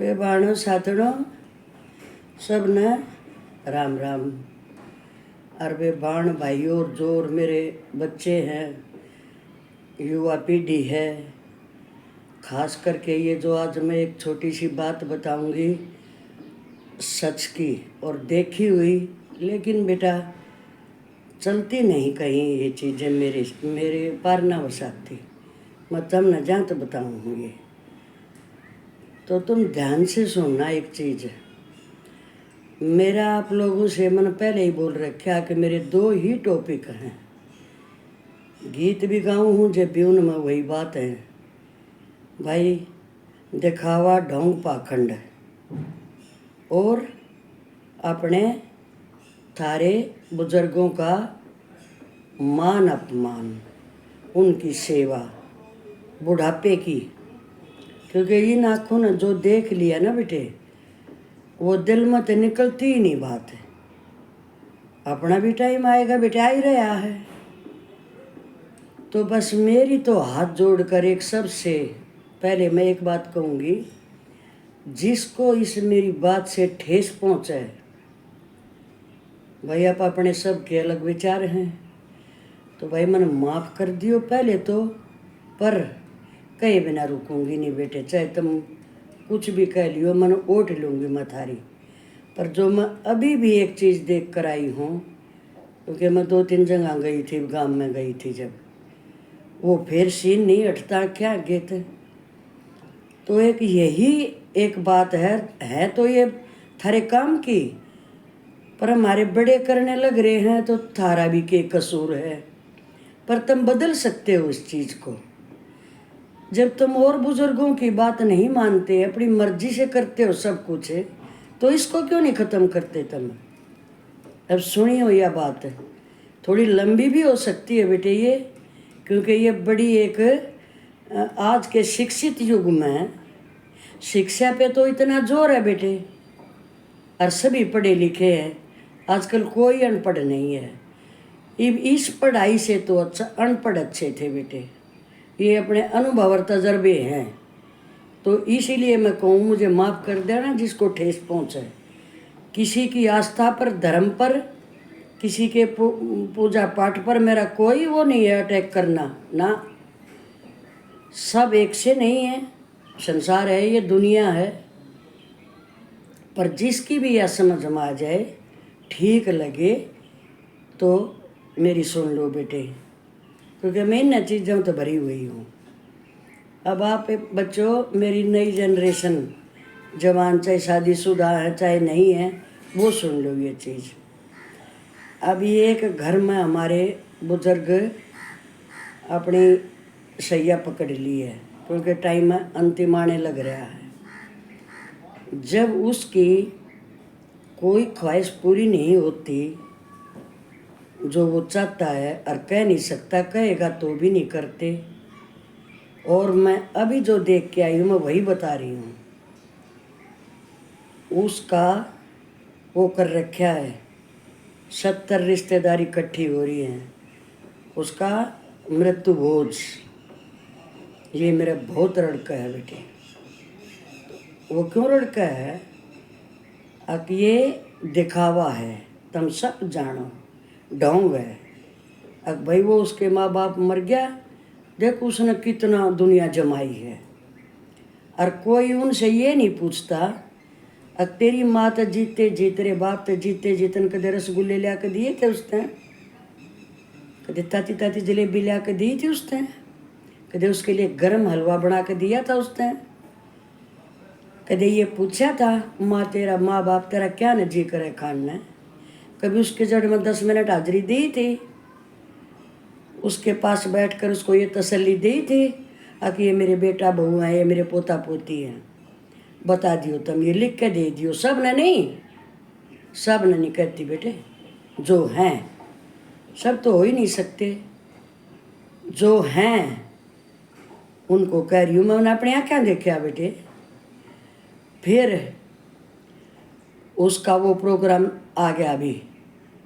बे बाणो साथड़ो सब न राम राम। और वे बाण भाई और जोर मेरे बच्चे हैं, युवा पीढ़ी है, खास करके ये जो आज मैं एक छोटी सी बात बताऊंगी सच की और देखी हुई, लेकिन बेटा चलती नहीं कहीं ये चीज़ें मेरे पार ना वसात थी। मैं तब न जा तो बताऊँ ये, तो तुम ध्यान से सुनना। एक चीज़ मेरा आप लोगों से मैंने पहले ही बोल रखा कि मेरे दो ही टॉपिक हैं, गीत भी गाऊँ हूँ जब भी उनमें वही बात है भाई, दिखावा ढोंग पाखंड और अपने थारे बुजुर्गों का मान अपमान, उनकी सेवा बुढ़ापे की। क्योंकि इन आँखों ने जो देख लिया ना बेटे, वो दिल में तो निकलती ही नहीं बात है। अपना भी टाइम आएगा बेटे, आ ही रहा है। तो बस मेरी तो हाथ जोड़कर एक सबसे पहले मैं एक बात कहूँगी, जिसको इस मेरी बात से ठेस पहुँचे भाई, आप अपने सब के अलग विचार हैं तो भाई मैंने माफ़ कर दियो पहले तो, पर कहीं बिना रुकूंगी नहीं बेटे, चाहे तुम कुछ भी कह लियो, मैंने ओट लूँगी मैं थारी। पर जो मैं अभी भी एक चीज़ देख कर आई हूँ, क्योंकि मैं 2-3 जगह गई थी, गांव में गई थी, जब वो फिर सीन नहीं हटता क्या गीत। तो एक यही एक बात है तो ये थारे काम की, पर हमारे बड़े करने लग रहे हैं तो थारा भी के कसूर है। पर तुम बदल सकते हो इस चीज़ को। जब तुम और बुजुर्गों की बात नहीं मानते, अपनी मर्जी से करते हो सब कुछ है, तो इसको क्यों नहीं ख़त्म करते तुम। अब सुनिए यह बात है, थोड़ी लंबी भी हो सकती है बेटे ये, क्योंकि ये बड़ी एक आज के शिक्षित युग में शिक्षा पे तो इतना जोर है बेटे, और सभी पढ़े लिखे हैं, आजकल कोई अनपढ़ नहीं है। इस पढ़ाई से तो अच्छा अनपढ़ अच्छे थे बेटे, ये अपने अनुभव और तजर्बे हैं। तो इसीलिए मैं कहूँ, मुझे माफ़ कर देना जिसको ठेस पहुँचे। किसी की आस्था पर, धर्म पर, किसी के पूजा पाठ पर मेरा कोई वो नहीं है अटैक करना ना। सब एक से नहीं है, संसार है, ये दुनिया है। पर जिसकी भी यह समझ में आ जाए, ठीक लगे तो मेरी सुन लो बेटे, क्योंकि मैं इन चीज़ों तो भरी हुई हूँ। अब आप बच्चों, मेरी नई जनरेशन जवान, चाहे शादीशुदा है चाहे नहीं है, वो सुन लो ये चीज़। अब ये एक घर में हमारे बुजुर्ग अपनी सैया पकड़ ली है, क्योंकि टाइम अंतिम आने लग रहा है। जब उसकी कोई ख्वाहिश पूरी नहीं होती जो वो चाहता है, और कह नहीं सकता, कहेगा तो भी नहीं करते। और मैं अभी जो देख के आई हूँ मैं वही बता रही हूँ। उसका वो कर रखा है, 70 रिश्तेदारी इकट्ठी हो रही हैं, उसका मृत्यु भोज। ये मेरा बहुत रड़का है बेटे। वो क्यों रड़का है? अब ये दिखावा है, तुम सब जानो, ढोंग है। अब भाई वो उसके माँ बाप मर गया, देखो उसने कितना दुनिया जमाई है, और कोई उनसे ये नहीं पूछता अब तेरी माँ तो जीते जीत, रे बाप तो जीते जीतन कदे रसगुल्ले लिया के दिए थे उसने, कदे ताती ताती जलेबी लिया के दी थी उसने, कदे उसके लिए गर्म हलवा बना के दिया था उसने, कदे ये पूछा था माँ तेरा माँ बाप तेरा क्या न जी करे खाना। कभी उसके जड़ में 10 मिनट हाजिरी दी थी, उसके पास बैठकर उसको ये तसल्ली दी थी कि ये मेरे बेटा बहू हैं, ये मेरे पोता पोती हैं, बता दियो तुम, ये लिख के दे दियो। सब ने नहीं, सब ने नहीं कहती बेटे, जो हैं, सब तो हो ही नहीं सकते, जो हैं उनको कह रही हूँ। मैंने अपनी आँखें देखा बेटे। फिर उसका वो प्रोग्राम आ गया अभी।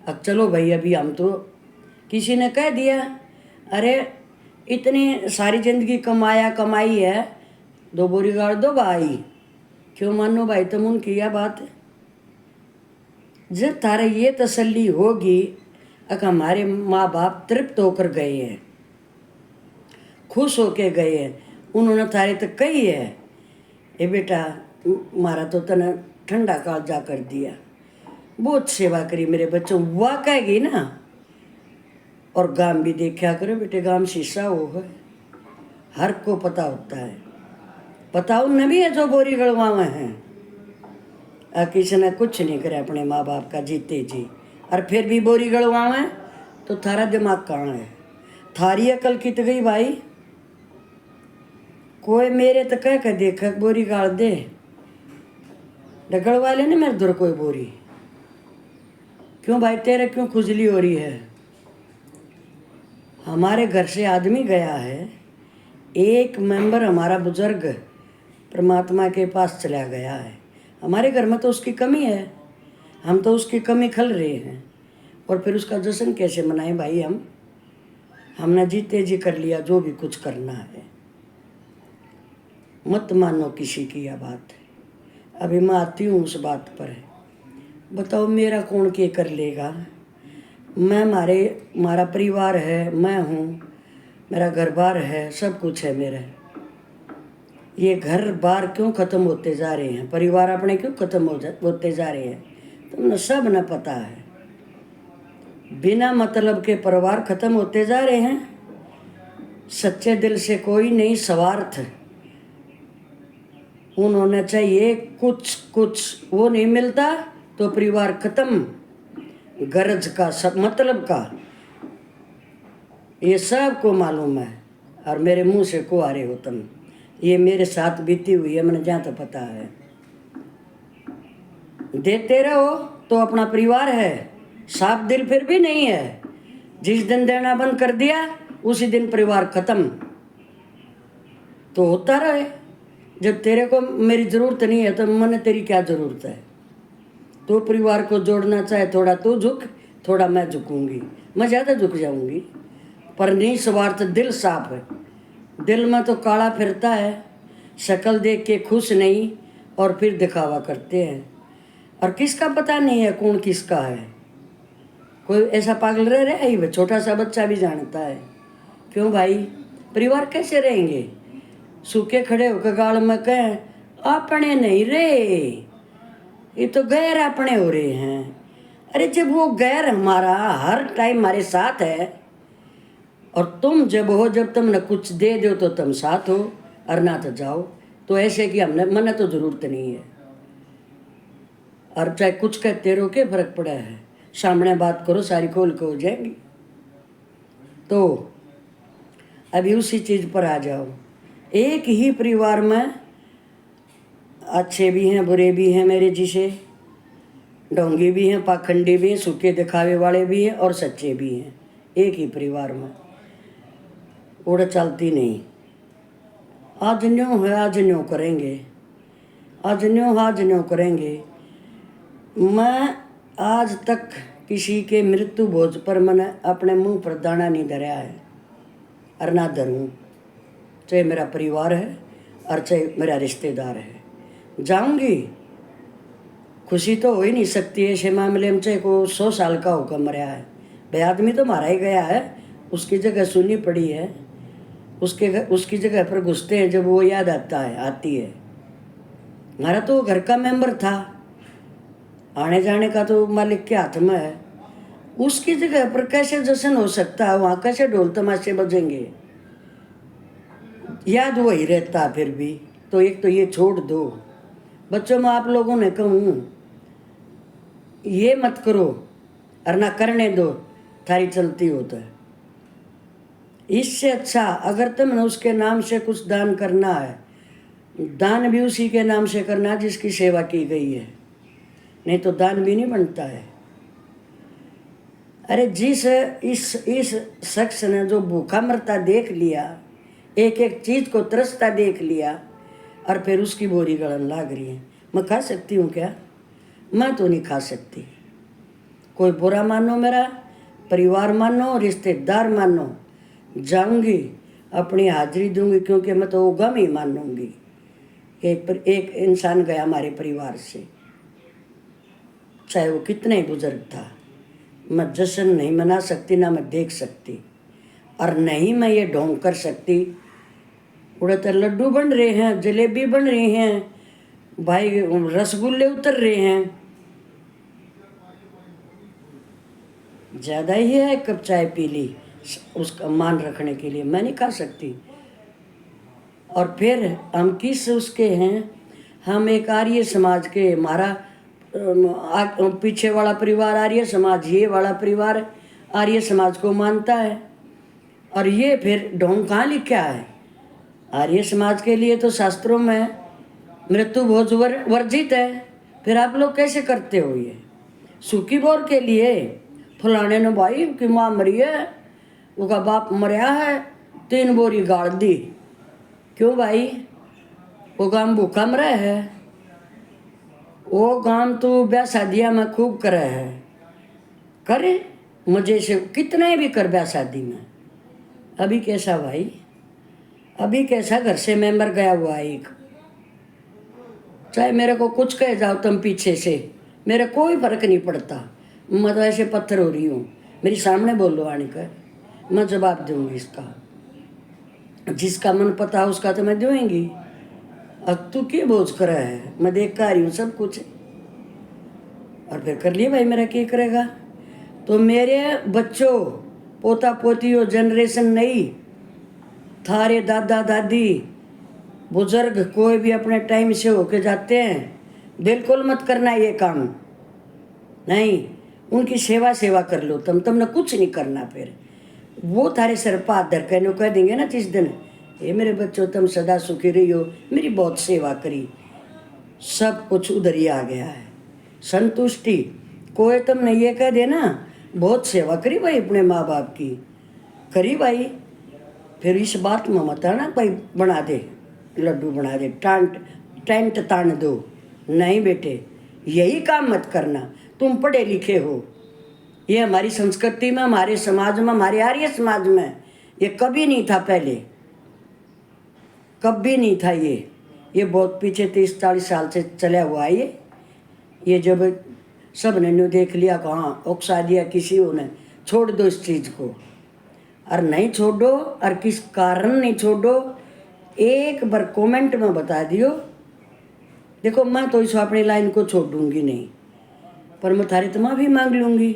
अब चलो भाई, अभी हम तो किसी ने कह दिया, अरे इतनी सारी ज़िंदगी कमाई है, 2 बोरी गाड़ दो भाई, क्यों मानो भाई तुम उनकी यह बात है? जब तारे ये तसल्ली होगी अगर हमारे माँ बाप तृप्त होकर गए हैं, खुश होके गए हैं, उन्होंने थारे तक कही है ए बेटा मारा तो तने ठंडा कालजा कर दिया, बहुत सेवा करी मेरे बच्चों, वाह कहेगी ना। और गाम भी देखा करो बेटे, गाम शीशा वो है, हर को पता होता है। पता उन भी है जो बोरी गड़वावे हैं, किसी ने कुछ नहीं करे अपने माँ बाप का जीते जी, और फिर भी बोरी गड़वावे तो थारा दिमाग कहाँ है? थारी अकल कित गई भाई? कोई मेरे तो कह कर देख बोरी गाड़ दे, डगड़ वाले ने मेरे दूर कोई बोरी। क्यों भाई तेरे क्यों खुजली हो रही है? हमारे घर से आदमी गया है, एक मेंबर हमारा बुजुर्ग परमात्मा के पास चला गया है। हमारे घर में तो उसकी कमी है, हम तो उसकी कमी खल रहे हैं, और फिर उसका जश्न कैसे मनाएं भाई? हमने जीते जी कर लिया जो भी कुछ करना है। मत मानो किसी की यह बात। अभी मैं आती हूँ उस बात पर। बताओ मेरा कौन के कर लेगा? मैं मारा परिवार है, मैं हूँ, मेरा घर बार है, सब कुछ है मेरा। ये घर बार क्यों ख़त्म होते जा रहे हैं? परिवार अपने क्यों ख़त्म होते जा रहे हैं? तुमने सब न पता है। बिना मतलब के परिवार ख़त्म होते जा रहे हैं। सच्चे दिल से कोई नहीं, स्वार्थ उन्होंने चाहिए कुछ वो नहीं मिलता तो परिवार खत्म। गरज का सब मतलब का ये सब को मालूम है, और मेरे मुंह से को आ रहे हो तुम। ये मेरे साथ बीती हुई है, मैंने जहाँ तक पता है। देते रहो तो अपना परिवार है, साफ दिल फिर भी नहीं है। जिस दिन देना बंद कर दिया उसी दिन परिवार खत्म। तो होता रहे, जब तेरे को मेरी ज़रूरत नहीं है तो मैंने तेरी क्या ज़रूरत है? तो परिवार को जोड़ना चाहे थोड़ा तू झुक, थोड़ा मैं झुकूंगी, मैं ज़्यादा झुक जाऊंगी, पर नहीं स्वार्थ, दिल साफ है। दिल में तो काला फिरता है, शक्ल देख के खुश नहीं, और फिर दिखावा करते हैं। और किसका पता नहीं है कौन किसका है। कोई ऐसा पागल रह रहा है, छोटा सा बच्चा भी जानता है। क्यों भाई? परिवार कैसे रहेंगे? सूखे खड़े होकर गाल में कहें अपने नहीं रे, ये तो गैर अपने हो रहे हैं। अरे जब वो गैर हमारा हर टाइम हमारे साथ है, और तुम जब हो, जब तुमने कुछ दे दो तो तुम साथ हो, और ना तो जाओ। तो ऐसे कि हमने मन तो ज़रूरत नहीं है, और चाहे कुछ कहते रहो के फर्क पड़ा है? सामने बात करो, सारी खोल के हो जाएंगी। तो अभी उसी चीज़ पर आ जाओ। एक ही परिवार में अच्छे भी हैं, बुरे भी हैं, मेरे जिसे ढोंगी भी हैं, पाखंडी भी हैं, सूखे दिखावे वाले भी हैं, और सच्चे भी हैं। एक ही परिवार में उड़ चलती नहीं। आज न्यों है, आज न्यों करेंगे, आज न्यों करेंगे। मैं आज तक किसी के मृत्यु भोज पर मैंने अपने मुंह पर दाना नहीं धरा है, और ना धरूँ, चाहे मेरा परिवार है और चाहे मेरा रिश्तेदार है। जाऊंगी, खुशी तो हो ही नहीं सकती ऐसे मामले में, चाहे को 100 साल का होकर मरा है। भाई आदमी तो मारा ही गया है, उसकी जगह सुनी पड़ी है, उसकी जगह पर घुसते हैं जब वो याद आती है। हमारा तो घर का मेंबर था, आने जाने का तो मालिक के हाथ में है। उसकी जगह पर कैसे जश्न हो सकता है? वहाँ कैसे ढोल तमाशे बजेंगे? याद वही रहता फिर भी। तो एक तो ये छोड़ दो। बच्चों में आप लोगों ने कहूँ ये मत करो, और ना करने दो, थारी चलती हो तो। इससे अच्छा अगर तुमने उसके नाम से कुछ दान करना है, दान भी उसी के नाम से करना जिसकी सेवा की गई है, नहीं तो दान भी नहीं बनता है। अरे इस शख्स ने जो भूखा मरता देख लिया, एक एक चीज़ को तरसता देख लिया, और फिर उसकी बोरी गलन लाग रही है। मैं खा सकती हूँ क्या? मैं तो नहीं खा सकती। कोई बुरा मानो, मेरा परिवार मानो, रिश्तेदार मानो, जाऊंगी, अपनी हाजिरी दूंगी, क्योंकि मैं तो वो गम ही मानूंगी। एक इंसान गया हमारे परिवार से, चाहे वो कितना ही बुजुर्ग था। मैं जश्न नहीं मना सकती, ना मैं देख सकती, और नहीं मैं ये ढोंग कर सकती। उड़े तो लड्डू बन रहे हैं, जलेबी बन रही हैं भाई, रसगुल्ले उतर रहे हैं। ज़्यादा ही है, एक कप चाय पी ली उसका मान रखने के लिए, मैं नहीं खा सकती। और फिर हम किस उसके हैं, हम एक आर्य समाज के, हमारा पीछे वाला परिवार आर्य समाज, ये वाला परिवार आर्य समाज को मानता है। और ये फिर ढोंग कहाँ लिखा है? आर्य समाज के लिए तो शास्त्रों में मृत्यु भोज वर्जित है, फिर आप लोग कैसे करते हो ये? सूखी बोर के लिए फलाने ने भाई की माँ मरी है, उसका बाप मरिया है, 3 बोरी गाड़ दी। क्यों भाई? वो गांव भूखा मरा है, वो गांव तो ब्याह शादियाँ में खूब करे है, करे मजे से कितने भी कर ब्याह शादी में। अभी कैसा भाई, अभी कैसा घर से मेंबर गया हुआ है एक, चाहे मेरे को कुछ कह जाओ तुम पीछे से, मेरे कोई फर्क नहीं पड़ता। मैं तो ऐसे पत्थर हो रही हूँ, मेरी सामने बोलो आने का, मैं जवाब दूंगी इसका। जिसका मन पता उसका तो मैं दूंगी। अब तू क्या बोझ करा है? मैं देख कर आ रही हूँ सब कुछ, और फिर कर लिए भाई, मेरा क्या करेगा? तो मेरे बच्चों, पोता पोतियों, जनरेशन नहीं, थारे दादा दादी बुजुर्ग कोई भी अपने टाइम से होके जाते हैं, बिल्कुल मत करना ये काम। नहीं, उनकी सेवा कर लो तुमने कुछ नहीं करना। फिर वो थारे सर पर हाथ धर कर कह देंगे ना जिस दिन, ये मेरे बच्चों तुम सदा सुखी रही हो, मेरी बहुत सेवा करी, सब कुछ उधर ही आ गया है। संतुष्टि कोई तुमने ये कह दे ना, बहुत सेवा करी भाई अपने माँ बाप की, करी भाई, फिर इस बात में मत आना भाई बना दे, लड्डू बना दे, टेंट तान दो। नहीं बेटे, यही काम मत करना। तुम पढ़े लिखे हो, ये हमारी संस्कृति में, हमारे समाज में, हमारे आर्य समाज में ये कभी नहीं था, पहले कभी नहीं था। ये बहुत पीछे 30-40 साल से चला हुआ है ये जब सब ने न्यू देख लिया कि हाँ उकसा दिया किसी ने, छोड़ दो इस चीज़ को। और नहीं छोड़ो, और किस कारण नहीं छोड़ो, एक बार कमेंट में बता दियो। देखो मैं तो इस अपनी लाइन को छोड़ दूंगी नहीं, पर मैं थारी तो माफ़ी मांग लूँगी।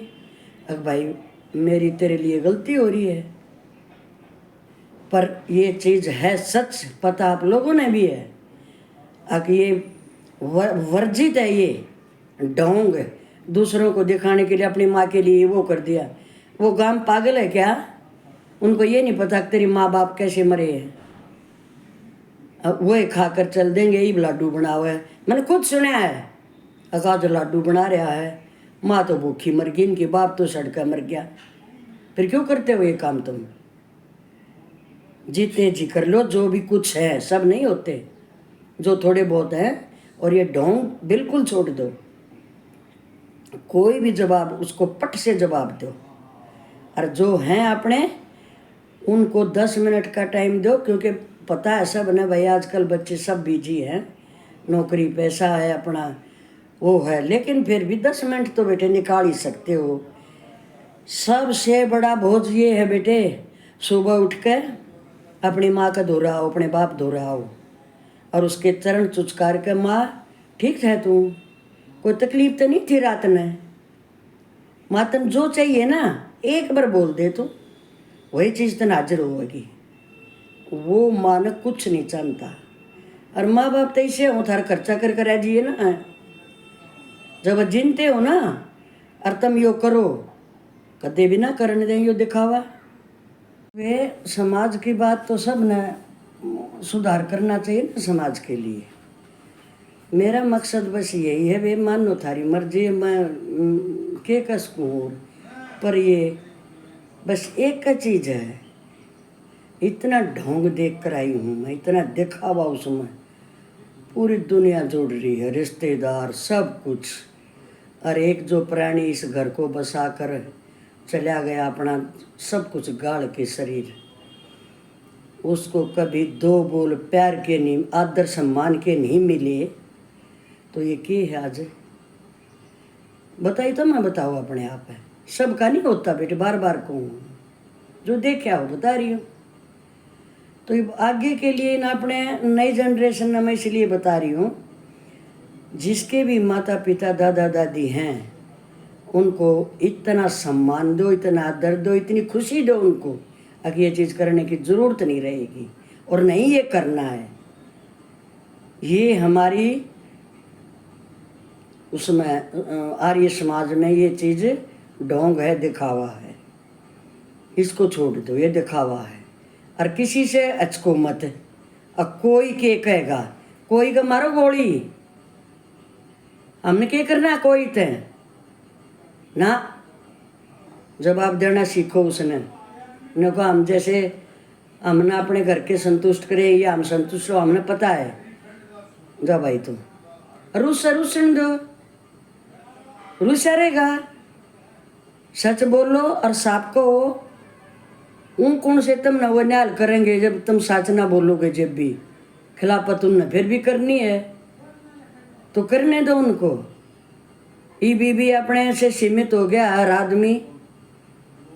अब भाई मेरी तेरे लिए गलती हो रही है, पर ये चीज़ है सच, पता आप लोगों ने भी है कि ये वर्जित है, ये ढोंग दूसरों को दिखाने के लिए, अपनी माँ के लिए वो कर दिया। वो गांव पागल है क्या? उनको ये नहीं पता कि तेरी माँ बाप कैसे मरे हैं। अब वो खाकर चल देंगे, ये लाडू बना हुआ है, मैंने खुद सुना है, अकाज लाडू बना रहा है, माँ तो भूखी मर गई, इनके बाप तो सड़का मर गया। फिर क्यों करते हो ये काम? तुम जीते जी कर लो, जो भी कुछ है, सब नहीं होते, जो थोड़े बहुत हैं। और ये ढोंग बिल्कुल छोड़ दो, कोई भी जवाब उसको पट से जवाब दो। और जो हैं अपने, उनको 10 मिनट का टाइम दो, क्योंकि पता है सब ने भाई आजकल बच्चे सब बिजी हैं, नौकरी पैसा है अपना वो है, लेकिन फिर भी 10 मिनट तो बेटे निकाल ही सकते हो। सबसे बड़ा भोज ये है बेटे, सुबह उठकर अपनी माँ का धो रहा हो, अपने बाप धो रहा हो, और उसके चरण चुचकार के, माँ ठीक है तू, कोई तकलीफ तो नहीं थी रात में? माँ तुम जो चाहिए ना एक बार बोल दे तो वही चीज़ तन हाजिर होगी। वो माँ ने कुछ नहीं जानता, और माँ बाप तो ऐसे हो, थार खर्चा कर कर जिए ना, जब जिनते हो ना, और तुम यो करो, कदे भी ना करने दें यो दिखावा। वे समाज की बात तो सब ने सुधार करना चाहिए ना समाज के लिए। मेरा मकसद बस यही है, वे मानो थारी मर्जी, मैं के कसकूँ, पर ये बस एक का चीज़ है, इतना ढोंग देख कर आई हूँ मैं, इतना दिखावा उसमें, पूरी दुनिया जोड़ रही है, रिश्तेदार सब कुछ। और एक जो प्राणी इस घर को बसा कर चला गया, अपना सब कुछ गाड़ के शरीर, उसको कभी दो बोल प्यार के नहीं, आदर सम्मान के नहीं मिले तो ये क्या है आज? बताइए तो मैं बताओ अपने आप है, सबका नहीं होता बेटे, बार बार कहूँ, जो देखा हो बता रही हूँ। तो ये आगे के लिए ना अपने नई जनरेशन में मैं इसलिए बता रही हूँ, जिसके भी माता पिता दादा दादी हैं उनको इतना सम्मान दो, इतना आदर दो, इतनी खुशी दो उनको, अगर ये चीज़ करने की ज़रूरत नहीं रहेगी और नहीं ये करना है। ये हमारी उसमें आर्य समाज में ये चीज़ ढोंग है, दिखावा है, इसको छोड़ दो, ये दिखावा है। और किसी से अचको मत, अब कोई के कहेगा, कोई का मारो गोली, हमने क्या करना है कोई ते ना, जवाब देना सीखो उसने। न को हम जैसे हमने अपने घर के संतुष्ट करे या हम संतुष्ट हो, हमने पता है, जा भाई तुम रूसन दो, रूसा रहेगा, सच बोलो और साफ कहो। उन कौन से तुम न वो न्याल करेंगे जब तुम सच ना बोलोगे, जब भी खिलाफत उनने फिर भी करनी है तो करने दो उनको। ये बीबी अपने से सीमित हो गया, हर आदमी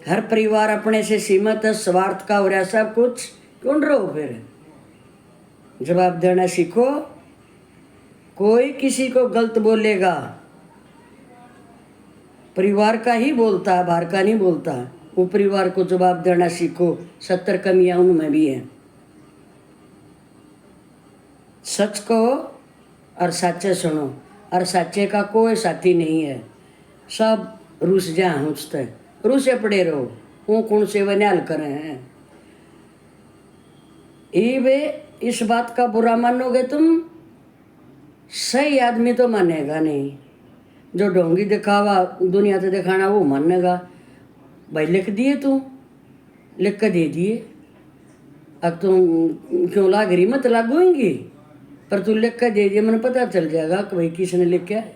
हर परिवार अपने से सीमित है, स्वार्थ का हो रहा सब कुछ, क्यों रहो? फिर जवाब देना सीखो। कोई किसी को गलत बोलेगा, परिवार का ही बोलता है, बाहर का नहीं बोलता। वो परिवार को जवाब देना सीखो, 70 कमियां उनमें भी हैं। सच कहो और सच्चे सुनो, और सच्चे का कोई साथी नहीं है, सब रूस जा हुचते, रूसे पड़े रहो, वो कौन से वन्याल करे हैं। ये वे इस बात का बुरा मानोगे तुम, सही आदमी तो मानेगा नहीं, जो ढोंगी दिखावा दुनिया से दिखाना वो मानेगा। भाई लिख दिए तू, लिख कर दे दिए, अब तुम क्यों लाग रही, मत लागूंगी, पर तू लिख कर दे दिए, मैंने पता चल जाएगा कि भाई किसने लिखा है,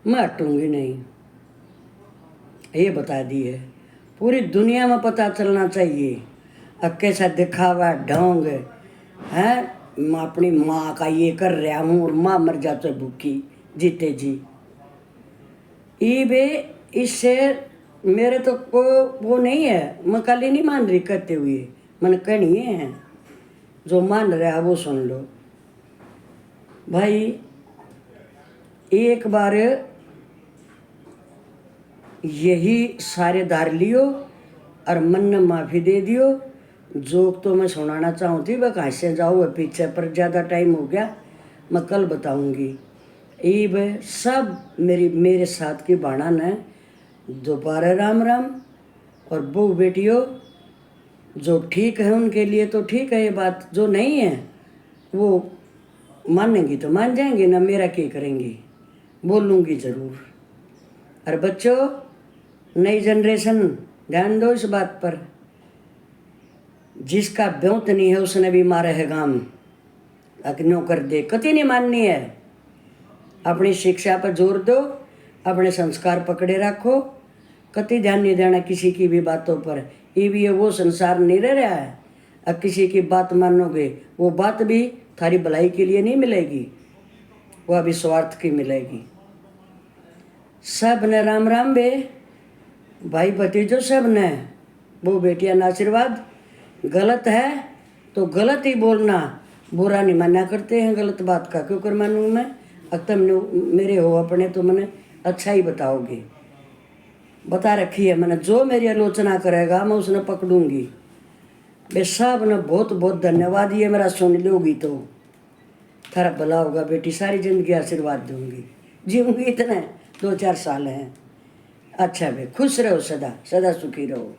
मैं हटूंगी नहीं। ये बता दी है, पूरी दुनिया में पता चलना चाहिए अब कैसा दिखावा ढोंग है। मैं अपनी माँ का ये कर रहा हूँ और माँ मर जाते भूखी जीते जी। ये बे इससे मेरे तो को वो नहीं है, मैं कल ही नहीं मान रही करते हुए, मैंने कहनी है, जो मान रहा है वो सुन लो। भाई एक बार यही सारे दार लियो और मन ने माफ़ी दे दियो। जोक तो मैं सुनाना चाहूँ थी, वह कहाँ से जाओ पीछे, पर ज़्यादा टाइम हो गया, मैं कल बताऊँगी। ये वह सब मेरे साथ की बाणा ने दोबारा राम राम। और बहू बेटियों, जो ठीक है उनके लिए तो ठीक है ये बात, जो नहीं है वो मानेंगी तो मान जाएंगे ना, मेरा क्या करेंगी, बोलूँगी ज़रूर। और बच्चों, नई जनरेशन ध्यान दो इस बात पर, जिसका ब्योत नहीं है उसने भी मारे है गाम, अग्नो कर दे, कति नहीं माननी है। अपनी शिक्षा पर जोर दो, अपने संस्कार पकड़े रखो, कति ध्यान नहीं देना किसी की भी बातों पर। ये भी वो संसार नहीं रह रहा है, अब किसी की बात मानोगे वो बात भी थारी भलाई के लिए नहीं मिलेगी, वह भी स्वार्थ की मिलेगी। सब ने राम राम बे, भाई भतीजो सब ने, वो बेटियां ना आशीर्वाद। गलत है तो गलत ही बोलना, बुरा नहीं माना करते हैं गलत बात का, क्यों कर मानूँ मैं, अब तुम मेरे हो अपने तो मैंने अच्छा ही बताओगे, बता रखी है मैंने। जो मेरी आलोचना करेगा मैं उसने पकड़ूंगी। बे साहब ने बहुत बहुत धन्यवाद, ये मेरा सुन लोगी तो थारा भला होगा बेटी, सारी जिंदगी आशीर्वाद दूंगी, जीऊँगी इतने 2-4 साल हैं। अच्छा बे, खुश रहो, सदा सदा सुखी रहो।